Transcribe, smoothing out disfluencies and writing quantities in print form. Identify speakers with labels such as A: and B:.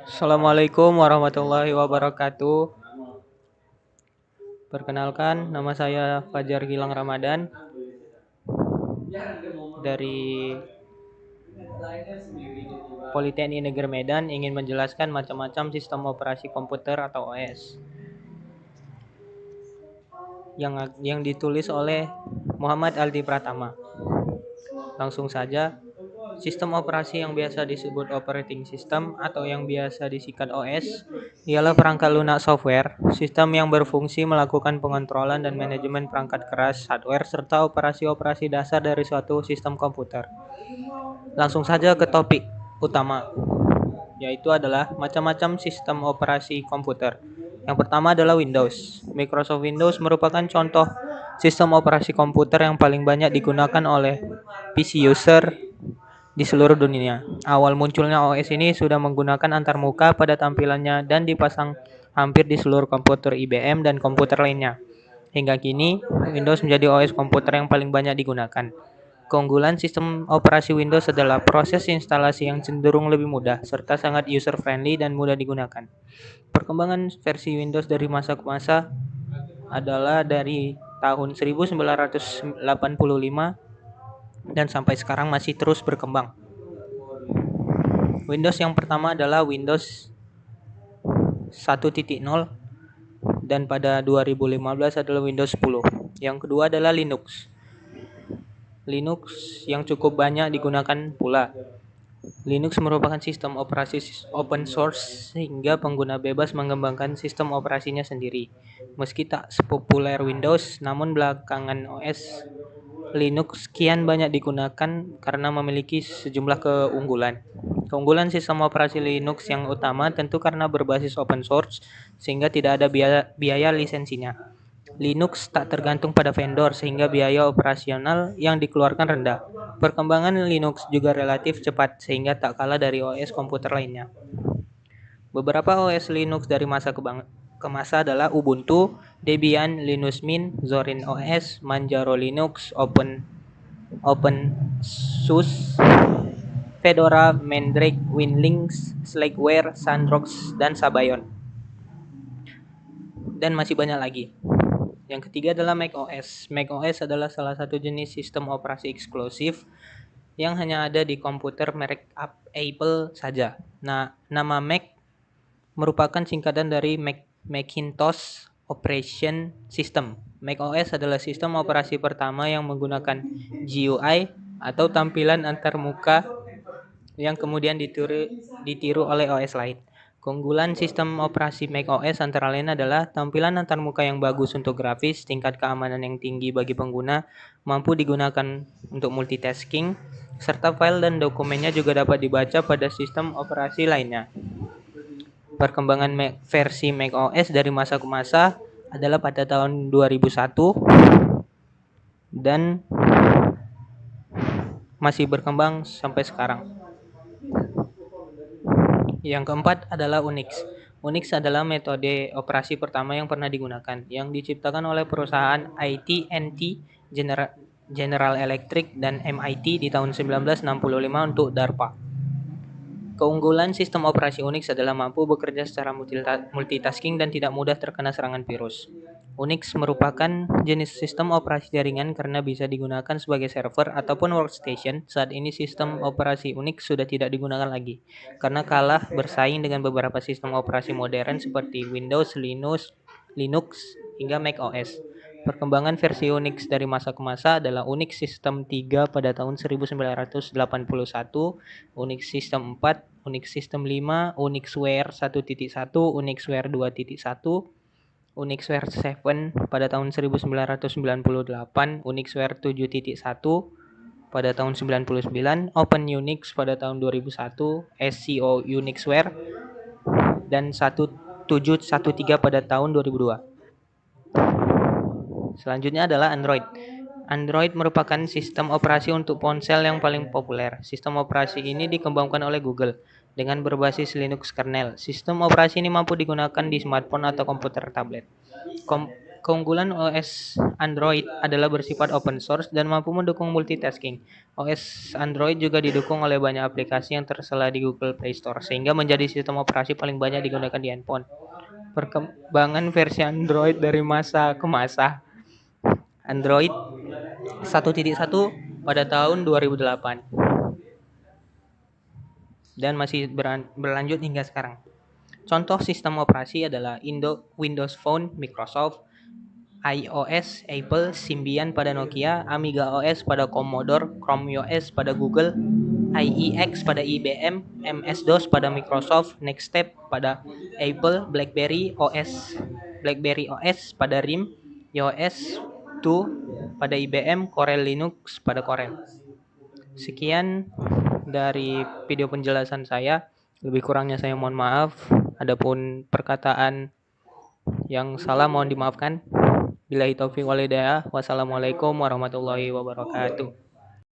A: Assalamualaikum warahmatullahi wabarakatuh. Perkenalkan, nama saya Fajar Gilang Ramadan dari Politeknik Negeri Medan, ingin menjelaskan macam-macam sistem operasi komputer atau OS yang ditulis oleh Muhammad Aldi Pratama. Langsung saja, sistem operasi yang biasa disebut operating system atau yang biasa disingkat OS ialah perangkat lunak software, sistem yang berfungsi melakukan pengontrolan dan manajemen perangkat keras, hardware, serta operasi-operasi dasar dari suatu sistem komputer. Langsung saja ke topik utama, yaitu adalah macam-macam sistem operasi komputer. Yang pertama adalah Windows. Microsoft Windows merupakan contoh sistem operasi komputer yang paling banyak digunakan oleh PC user di seluruh dunia. Awal munculnya OS ini sudah menggunakan antarmuka pada tampilannya dan dipasang hampir di seluruh komputer IBM dan komputer lainnya. Hingga kini, Windows menjadi OS komputer yang paling banyak digunakan. Keunggulan sistem operasi Windows adalah proses instalasi yang cenderung lebih mudah serta sangat user-friendly dan mudah digunakan. Perkembangan versi Windows dari masa ke masa adalah dari tahun 1985 dan sampai sekarang masih terus berkembang. Windows yang pertama adalah Windows 1.0 dan pada 2015 adalah Windows 10. Yang kedua adalah Linux. Linux yang cukup banyak digunakan pula. Linux merupakan sistem operasi open source sehingga pengguna bebas mengembangkan sistem operasinya sendiri. Meski tak sepopuler Windows, namun belakangan OS Linux kian banyak digunakan karena memiliki sejumlah keunggulan. Keunggulan sistem operasi Linux yang utama tentu karena berbasis open source sehingga tidak ada biaya lisensinya. Linux tak tergantung pada vendor sehingga biaya operasional yang dikeluarkan rendah. Perkembangan Linux juga relatif cepat sehingga tak kalah dari OS komputer lainnya. Beberapa OS Linux dari masa ke masa adalah Ubuntu, Debian, Linux Mint, Zorin OS, Manjaro Linux, OpenSUSE, Fedora, Mandrake, Winlinux, Slackware, Sandbox, dan Sabayon. Dan masih banyak lagi. Yang ketiga adalah macOS. macOS adalah salah satu jenis sistem operasi eksklusif yang hanya ada di komputer merek Apple saja. Nah, nama Mac merupakan singkatan dari Macintosh Operation System. macOS adalah sistem operasi pertama yang menggunakan GUI atau tampilan antarmuka yang kemudian ditiru oleh OS lain. Keunggulan sistem operasi macOS antara lain adalah tampilan antarmuka yang bagus untuk grafis, tingkat keamanan yang tinggi bagi pengguna, mampu digunakan untuk multitasking, serta file dan dokumennya juga dapat dibaca pada sistem operasi lainnya. Perkembangan versi macOS dari masa ke masa adalah pada tahun 2001 dan masih berkembang sampai sekarang. Yang keempat adalah Unix. Unix adalah metode operasi pertama yang pernah digunakan, yang diciptakan oleh perusahaan AT&T, General Electric, dan MIT di tahun 1965 untuk DARPA. Keunggulan sistem operasi Unix adalah mampu bekerja secara multitasking dan tidak mudah terkena serangan virus. Unix merupakan jenis sistem operasi jaringan karena bisa digunakan sebagai server ataupun workstation. Saat ini sistem operasi Unix sudah tidak digunakan lagi karena kalah bersaing dengan beberapa sistem operasi modern seperti Windows, Linux, hingga macOS. Perkembangan versi Unix dari masa ke masa adalah Unix System 3 pada tahun 1981, Unix System 4, Unix System 5, Unixware 1.1, Unixware 2.1, Unixware 7 pada tahun 1998, Unixware 7.1 pada tahun 99, Open Unix pada tahun 2001, SCO Unixware, dan 1713 pada tahun 2002. Selanjutnya adalah Android. Android merupakan sistem operasi untuk ponsel yang paling populer. Sistem operasi ini dikembangkan oleh Google dengan berbasis Linux kernel. Sistem operasi ini mampu digunakan di smartphone atau komputer tablet. Keunggulan OS Android adalah bersifat open source dan mampu mendukung multitasking. OS Android juga didukung oleh banyak aplikasi yang tersedia di Google Play Store, sehingga menjadi sistem operasi paling banyak digunakan di handphone. Perkembangan versi Android dari masa ke masa. Android 1.1 pada tahun 2008 dan masih berlanjut hingga sekarang. Contoh sistem operasi adalah Windows Phone Microsoft, iOS Apple, Symbian pada Nokia, Amiga OS pada Commodore, Chrome OS pada Google, IEX pada IBM, MS-DOS pada Microsoft, Nextstep pada Apple, BlackBerry OS pada RIM, iOS 2 pada IBM, Corel Linux pada Corel. Sekian dari video penjelasan saya. Lebih kurangnya saya mohon maaf. Adapun perkataan yang salah mohon dimaafkan. Billahi taufiq wal hidayah. Wassalamualaikum warahmatullahi wabarakatuh.